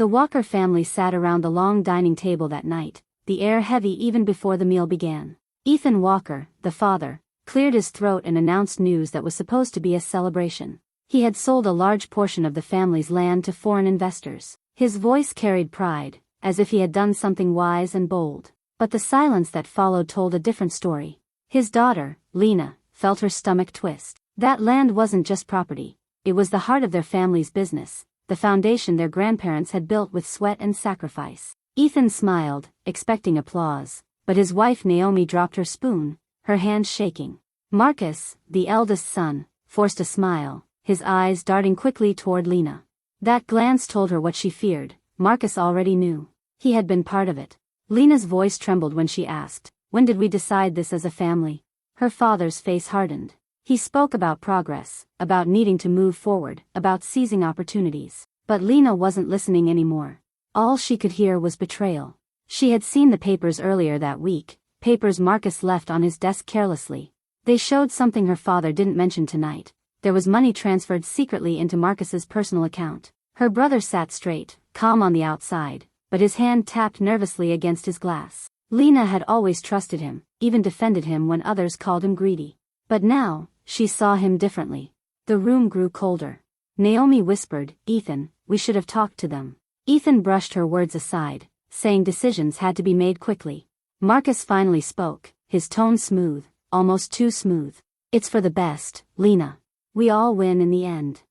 The Walker family sat around the long dining table that night, the air heavy even before the meal began. Ethan Walker, the father, cleared his throat and announced news that was supposed to be a celebration. He had sold a large portion of the family's land to foreign investors. His voice carried pride, as if he had done something wise and bold. But the silence that followed told a different story. His daughter, Lena, felt her stomach twist. That land wasn't just property. It was the heart of their family's business, the foundation their grandparents had built with sweat and sacrifice. Ethan smiled, expecting applause, but his wife Naomi dropped her spoon, her hands shaking. Marcus, the eldest son, forced a smile, his eyes darting quickly toward Lena. That glance told her what she feared. Marcus already knew. He had been part of it. Lena's voice trembled when she asked, "When did we decide this as a family?" Her father's face hardened. He spoke about progress, about needing to move forward, about seizing opportunities. But Lena wasn't listening anymore. All she could hear was betrayal. She had seen the papers earlier that week, papers Marcus left on his desk carelessly. They showed something her father didn't mention tonight. There was money transferred secretly into Marcus's personal account. Her brother sat straight, calm on the outside, but his hand tapped nervously against his glass. Lena had always trusted him, even defended him when others called him greedy. But now, she saw him differently. The room grew colder. Naomi whispered, "Ethan, we should have talked to them." Ethan brushed her words aside, saying decisions had to be made quickly. Marcus finally spoke, his tone smooth, almost too smooth. "It's for the best, Lena. We all win in the end."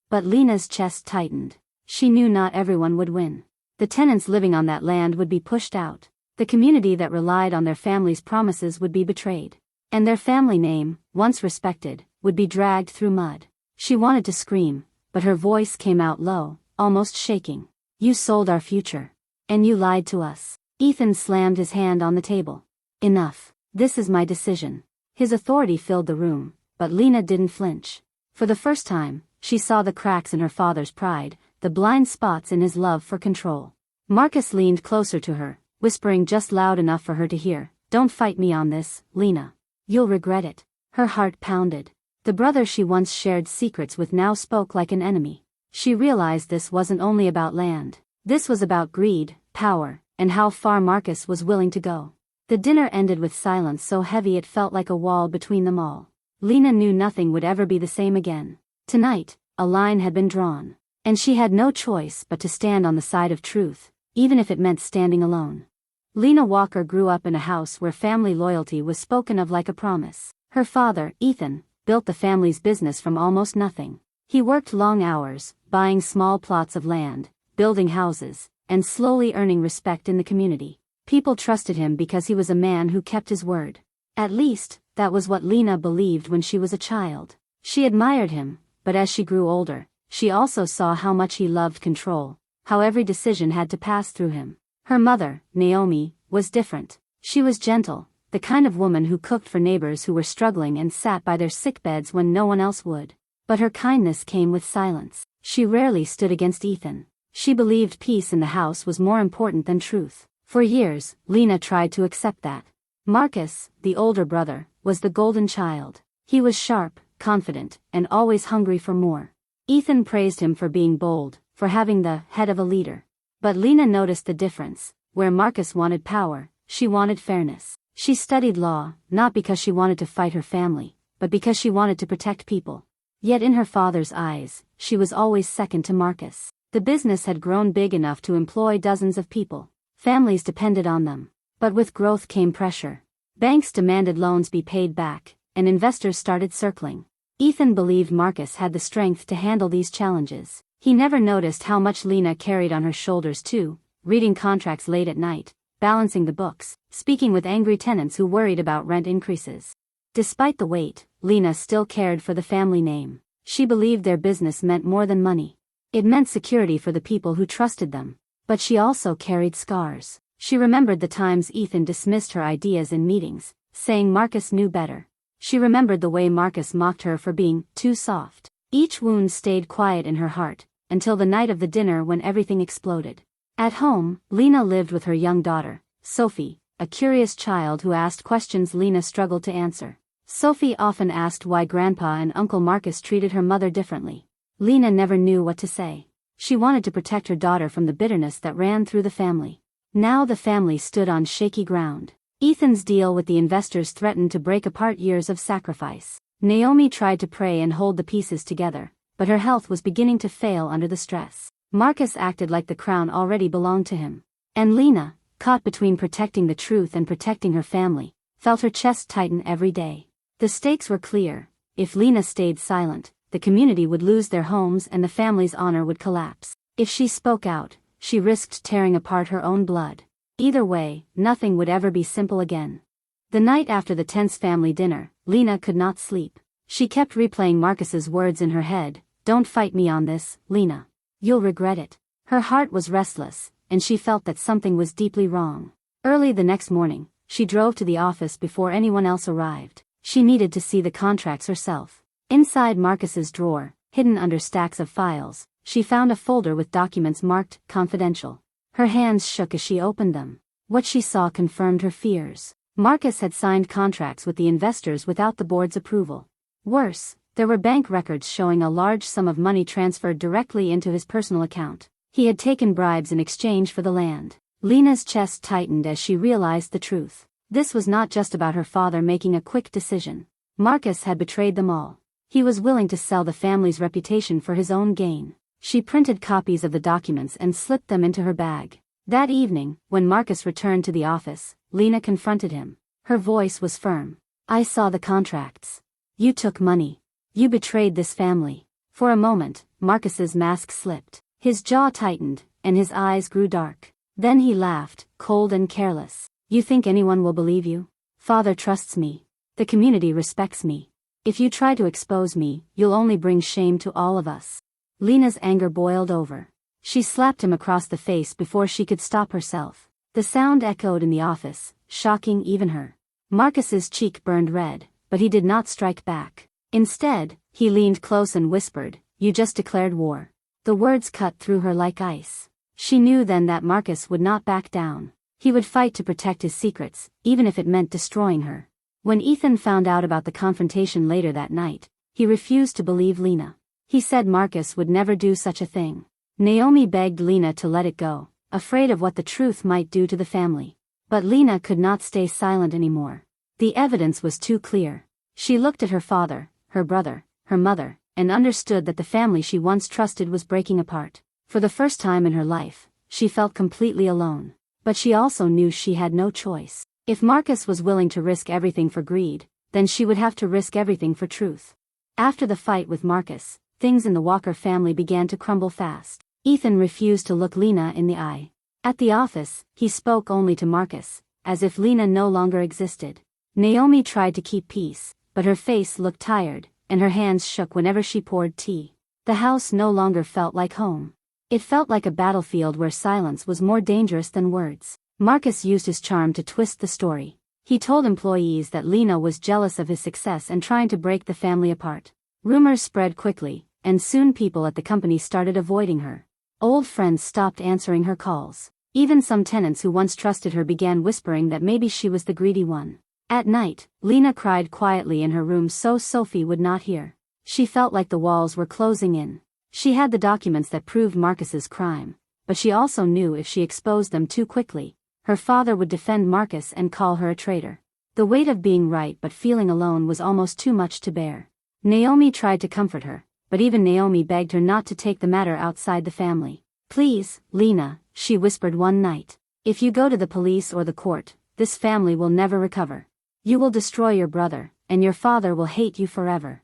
But Lena's chest tightened. She knew not everyone would win. The tenants living on that land would be pushed out. The community that relied on their family's promises would be betrayed. And their family name, once respected, would be dragged through mud. She wanted to scream, but her voice came out low, almost shaking. "You sold our future. And you lied to us." Ethan slammed his hand on the table. "Enough. This is my decision." His authority filled the room, but Lena didn't flinch. For the first time, she saw the cracks in her father's pride, the blind spots in his love for control. Marcus leaned closer to her, whispering just loud enough for her to hear, "Don't fight me on this, Lena. You'll regret it." Her heart pounded. The brother she once shared secrets with now spoke like an enemy. She realized this wasn't only about land. This was about greed, power, and how far Marcus was willing to go. The dinner ended with silence so heavy it felt like a wall between them all. Lena knew nothing would ever be the same again. Tonight, a line had been drawn. And she had no choice but to stand on the side of truth, even if it meant standing alone. Lena Walker grew up in a house where family loyalty was spoken of like a promise. Her father, Ethan, built the family's business from almost nothing. He worked long hours, buying small plots of land, building houses, and slowly earning respect in the community. People trusted him because he was a man who kept his word. At least, that was what Lena believed when she was a child. She admired him, but as she grew older, she also saw how much he loved control, how every decision had to pass through him. Her mother, Naomi, was different. She was gentle, the kind of woman who cooked for neighbors who were struggling and sat by their sick beds when no one else would. But her kindness came with silence. She rarely stood against Ethan. She believed peace in the house was more important than truth. For years, Lena tried to accept that. Marcus, the older brother, was the golden child. He was sharp, confident, and always hungry for more. Ethan praised him for being bold, for having the head of a leader. But Lena noticed the difference. Where Marcus wanted power, she wanted fairness. She studied law, not because she wanted to fight her family, but because she wanted to protect people. Yet in her father's eyes, she was always second to Marcus. The business had grown big enough to employ dozens of people. Families depended on them. But with growth came pressure. Banks demanded loans be paid back, and investors started circling. Ethan believed Marcus had the strength to handle these challenges. He never noticed how much Lena carried on her shoulders too, reading contracts late at night, balancing the books, speaking with angry tenants who worried about rent increases. Despite the weight, Lena still cared for the family name. She believed their business meant more than money. It meant security for the people who trusted them. But she also carried scars. She remembered the times Ethan dismissed her ideas in meetings, saying Marcus knew better. She remembered the way Marcus mocked her for being too soft. Each wound stayed quiet in her heart, until the night of the dinner when everything exploded. At home, Lena lived with her young daughter, Sophie, a curious child who asked questions Lena struggled to answer. Sophie often asked why Grandpa and Uncle Marcus treated her mother differently. Lena never knew what to say. She wanted to protect her daughter from the bitterness that ran through the family. Now the family stood on shaky ground. Ethan's deal with the investors threatened to break apart years of sacrifice. Naomi tried to pray and hold the pieces together, but her health was beginning to fail under the stress. Marcus acted like the crown already belonged to him. And Lena, caught between protecting the truth and protecting her family, felt her chest tighten every day. The stakes were clear. If Lena stayed silent, the community would lose their homes and the family's honor would collapse. If she spoke out, she risked tearing apart her own blood. Either way, nothing would ever be simple again. The night after the tense family dinner, Lena could not sleep. She kept replaying Marcus's words in her head. "Don't fight me on this, Lena. You'll regret it." Her heart was restless, and she felt that something was deeply wrong. Early the next morning, she drove to the office before anyone else arrived. She needed to see the contracts herself. Inside Marcus's drawer, hidden under stacks of files, she found a folder with documents marked confidential. Her hands shook as she opened them. What she saw confirmed her fears. Marcus had signed contracts with the investors without the board's approval. Worse, there were bank records showing a large sum of money transferred directly into his personal account. He had taken bribes in exchange for the land. Lena's chest tightened as she realized the truth. This was not just about her father making a quick decision. Marcus had betrayed them all. He was willing to sell the family's reputation for his own gain. She printed copies of the documents and slipped them into her bag. That evening, when Marcus returned to the office, Lena confronted him. Her voice was firm. "I saw the contracts. You took money. You betrayed this family." For a moment, Marcus's mask slipped. His jaw tightened, and his eyes grew dark. Then he laughed, cold and careless. "You think anyone will believe you? Father trusts me. The community respects me. If you try to expose me, you'll only bring shame to all of us." Lena's anger boiled over. She slapped him across the face before she could stop herself. The sound echoed in the office, shocking even her. Marcus's cheek burned red, but he did not strike back. Instead, he leaned close and whispered, "You just declared war." The words cut through her like ice. She knew then that Marcus would not back down. He would fight to protect his secrets, even if it meant destroying her. When Ethan found out about the confrontation later that night, he refused to believe Lena. He said Marcus would never do such a thing. Naomi begged Lena to let it go, afraid of what the truth might do to the family. But Lena could not stay silent anymore. The evidence was too clear. She looked at her father, her brother, her mother, and understood that the family she once trusted was breaking apart. For the first time in her life, she felt completely alone. But she also knew she had no choice. If Marcus was willing to risk everything for greed, then she would have to risk everything for truth. After the fight with Marcus, things in the Walker family began to crumble fast. Ethan refused to look Lena in the eye. At the office, he spoke only to Marcus, as if Lena no longer existed. Naomi tried to keep peace, but her face looked tired, and her hands shook whenever she poured tea. The house no longer felt like home. It felt like a battlefield where silence was more dangerous than words. Marcus used his charm to twist the story. He told employees that Lena was jealous of his success and trying to break the family apart. Rumors spread quickly, and soon people at the company started avoiding her. Old friends stopped answering her calls. Even some tenants who once trusted her began whispering that maybe she was the greedy one. At night, Lena cried quietly in her room so Sophie would not hear. She felt like the walls were closing in. She had the documents that proved Marcus's crime, but she also knew if she exposed them too quickly, her father would defend Marcus and call her a traitor. The weight of being right but feeling alone was almost too much to bear. Naomi tried to comfort her, but even Naomi begged her not to take the matter outside the family. "Please, Lena," she whispered one night. "If you go to the police or the court, this family will never recover. You will destroy your brother, and your father will hate you forever."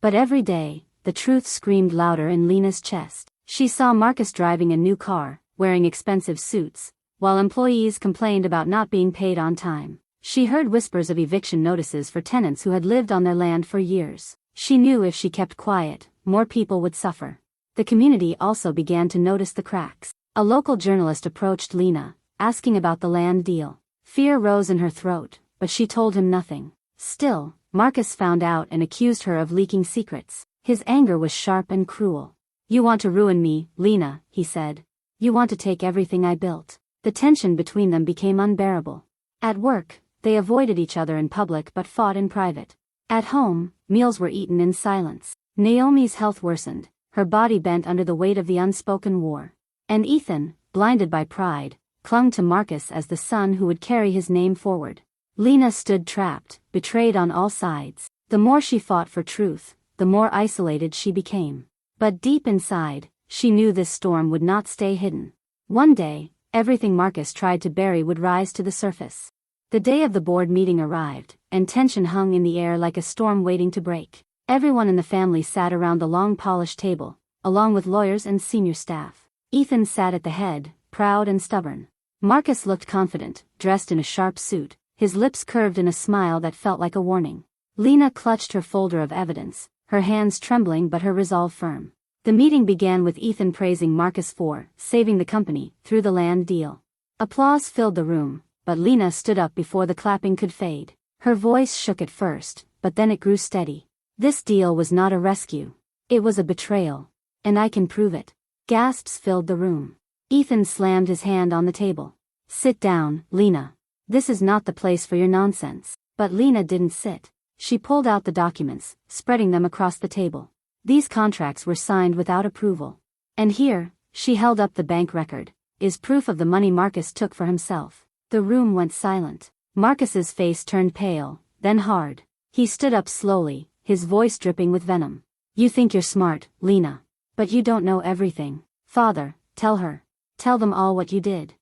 But every day, the truth screamed louder in Lena's chest. She saw Marcus driving a new car, wearing expensive suits, while employees complained about not being paid on time. She heard whispers of eviction notices for tenants who had lived on their land for years. She knew if she kept quiet, more people would suffer. The community also began to notice the cracks. A local journalist approached Lena, asking about the land deal. Fear rose in her throat, but she told him nothing. Still, Marcus found out and accused her of leaking secrets. His anger was sharp and cruel. "You want to ruin me, Lena," he said. "You want to take everything I built." The tension between them became unbearable. At work, they avoided each other in public but fought in private. At home, meals were eaten in silence. Naomi's health worsened, her body bent under the weight of the unspoken war. And Ethan, blinded by pride, clung to Marcus as the son who would carry his name forward. Lena stood trapped, betrayed on all sides. The more she fought for truth, the more isolated she became. But deep inside, she knew this storm would not stay hidden. One day, everything Marcus tried to bury would rise to the surface. The day of the board meeting arrived, and tension hung in the air like a storm waiting to break. Everyone in the family sat around the long polished table, along with lawyers and senior staff. Ethan sat at the head, proud and stubborn. Marcus looked confident, dressed in a sharp suit, his lips curved in a smile that felt like a warning. Lena clutched her folder of evidence, her hands trembling but her resolve firm. The meeting began with Ethan praising Marcus for saving the company through the land deal. Applause filled the room, but Lena stood up before the clapping could fade. Her voice shook at first, but then it grew steady. This deal was not a rescue. It was a betrayal. And I can prove it. Gasps filled the room. Ethan slammed his hand on the table. Sit down, Lena. This is not the place for your nonsense. But Lena didn't sit. She pulled out the documents, spreading them across the table. These contracts were signed without approval. And here, she held up the bank record, is proof of the money Marcus took for himself. The room went silent. Marcus's face turned pale, then hard. He stood up slowly, his voice dripping with venom. You think you're smart, Lena. But you don't know everything. Father, tell her. Tell them all what you did.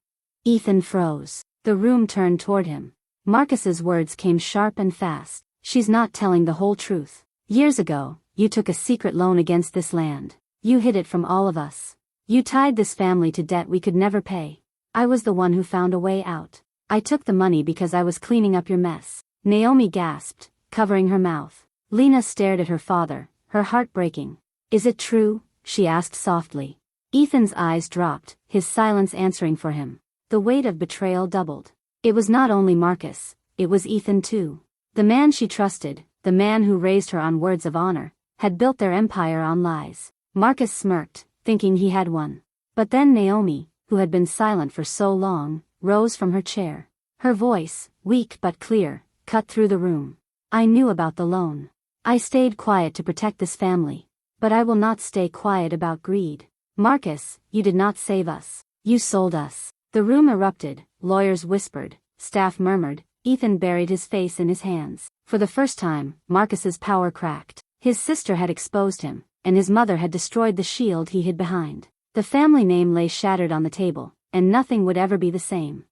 Ethan froze. The room turned toward him. Marcus's words came sharp and fast. She's not telling the whole truth. Years ago, you took a secret loan against this land. You hid it from all of us. You tied this family to debt we could never pay. I was the one who found a way out. I took the money because I was cleaning up your mess. Naomi gasped, covering her mouth. Lena stared at her father, her heart breaking. Is it true? She asked softly. Ethan's eyes dropped, his silence answering for him. The weight of betrayal doubled. It was not only Marcus, it was Ethan too. The man she trusted, the man who raised her on words of honor, had built their empire on lies. Marcus smirked, thinking he had won. But then Naomi, who had been silent for so long, rose from her chair. Her voice, weak but clear, cut through the room. I knew about the loan. I stayed quiet to protect this family. But I will not stay quiet about greed. Marcus, you did not save us. You sold us. The room erupted, lawyers whispered, staff murmured, Ethan buried his face in his hands. For the first time, Marcus's power cracked. His sister had exposed him, and his mother had destroyed the shield he hid behind. The family name lay shattered on the table, and nothing would ever be the same.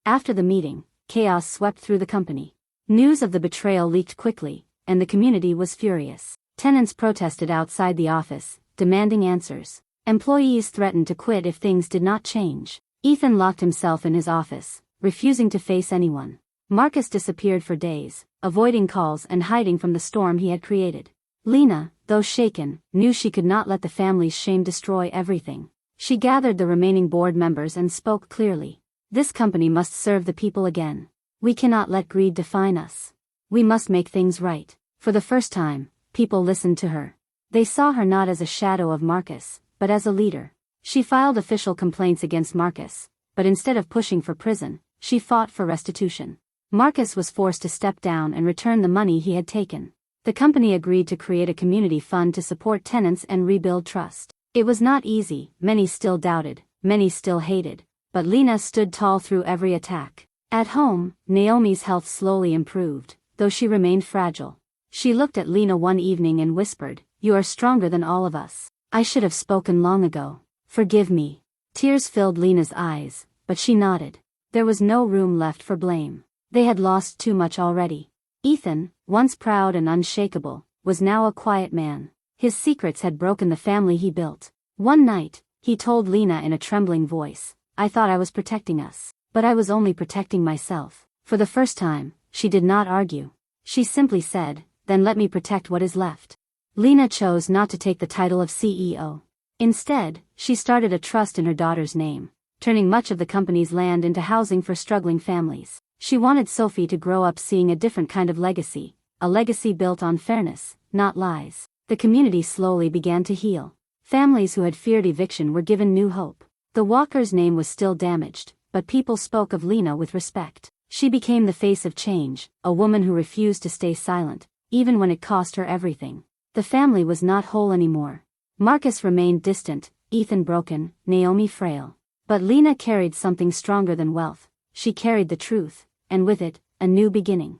After the meeting, chaos swept through the company. News of the betrayal leaked quickly, and the community was furious. Tenants protested outside the office, demanding answers. Employees threatened to quit if things did not change. Ethan locked himself in his office, refusing to face anyone. Marcus disappeared for days, avoiding calls and hiding from the storm he had created. Lena, though shaken, knew she could not let the family's shame destroy everything. She gathered the remaining board members and spoke clearly. This company must serve the people again. We cannot let greed define us. We must make things right. For the first time, people listened to her. They saw her not as a shadow of Marcus, but as a leader. She filed official complaints against Marcus, but instead of pushing for prison, she fought for restitution. Marcus was forced to step down and return the money he had taken. The company agreed to create a community fund to support tenants and rebuild trust. It was not easy, many still doubted, many still hated, but Lena stood tall through every attack. At home, Naomi's health slowly improved, though she remained fragile. She looked at Lena one evening and whispered, "You are stronger than all of us. I should have spoken long ago. Forgive me." Tears filled Lena's eyes, but she nodded. There was no room left for blame. They had lost too much already. Ethan, once proud and unshakable, was now a quiet man. His secrets had broken the family he built. One night, he told Lena in a trembling voice, "I thought I was protecting us, but I was only protecting myself." For the first time, she did not argue. She simply said, "Then let me protect what is left." Lena chose not to take the title of CEO. Instead, she started a trust in her daughter's name, turning much of the company's land into housing for struggling families. She wanted Sophie to grow up seeing a different kind of legacy, a legacy built on fairness, not lies. The community slowly began to heal. Families who had feared eviction were given new hope. The Walker's name was still damaged, but people spoke of Lena with respect. She became the face of change, a woman who refused to stay silent, even when it cost her everything. The family was not whole anymore. Marcus remained distant, Ethan broken, Naomi frail. But Lena carried something stronger than wealth. She carried the truth, and with it, a new beginning.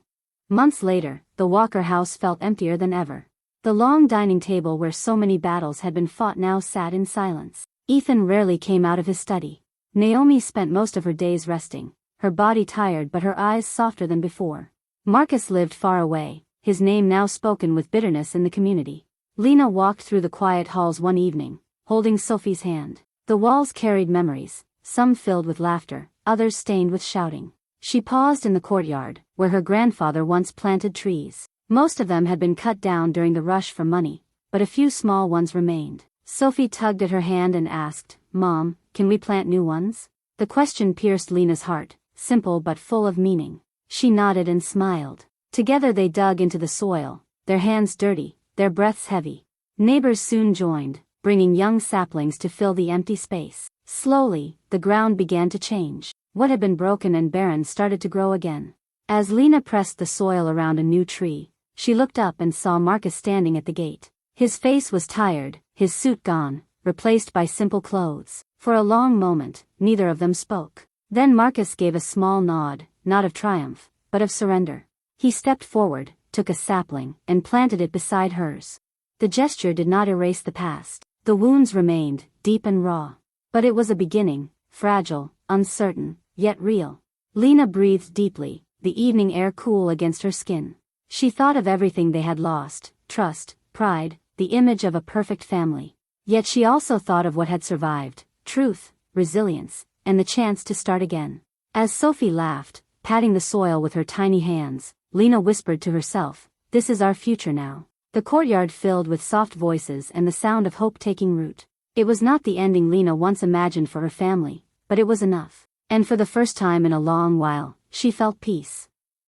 Months later, the Walker house felt emptier than ever. The long dining table where so many battles had been fought now sat in silence. Ethan rarely came out of his study. Naomi spent most of her days resting, her body tired but her eyes softer than before. Marcus lived far away, his name now spoken with bitterness in the community. Lena walked through the quiet halls one evening, holding Sophie's hand. The walls carried memories, some filled with laughter, others stained with shouting. She paused in the courtyard, where her grandfather once planted trees. Most of them had been cut down during the rush for money, but a few small ones remained. Sophie tugged at her hand and asked, "Mom, can we plant new ones?" The question pierced Lena's heart, simple but full of meaning. She nodded and smiled. Together they dug into the soil, their hands dirty, their breaths heavy. Neighbors soon joined, bringing young saplings to fill the empty space. Slowly, the ground began to change. What had been broken and barren started to grow again. As Lena pressed the soil around a new tree, she looked up and saw Marcus standing at the gate. His face was tired, his suit gone, replaced by simple clothes. For a long moment, neither of them spoke. Then Marcus gave a small nod, not of triumph, but of surrender. He stepped forward, took a sapling, and planted it beside hers. The gesture did not erase the past. The wounds remained, deep and raw. But it was a beginning, fragile, uncertain, yet real. Lena breathed deeply, the evening air cool against her skin. She thought of everything they had lost, trust, pride, the image of a perfect family. Yet she also thought of what had survived, truth, resilience, and the chance to start again. As Sophie laughed, patting the soil with her tiny hands, Lena whispered to herself, "This is our future now." The courtyard filled with soft voices and the sound of hope taking root. It was not the ending Lena once imagined for her family, but it was enough. And for the first time in a long while, she felt peace.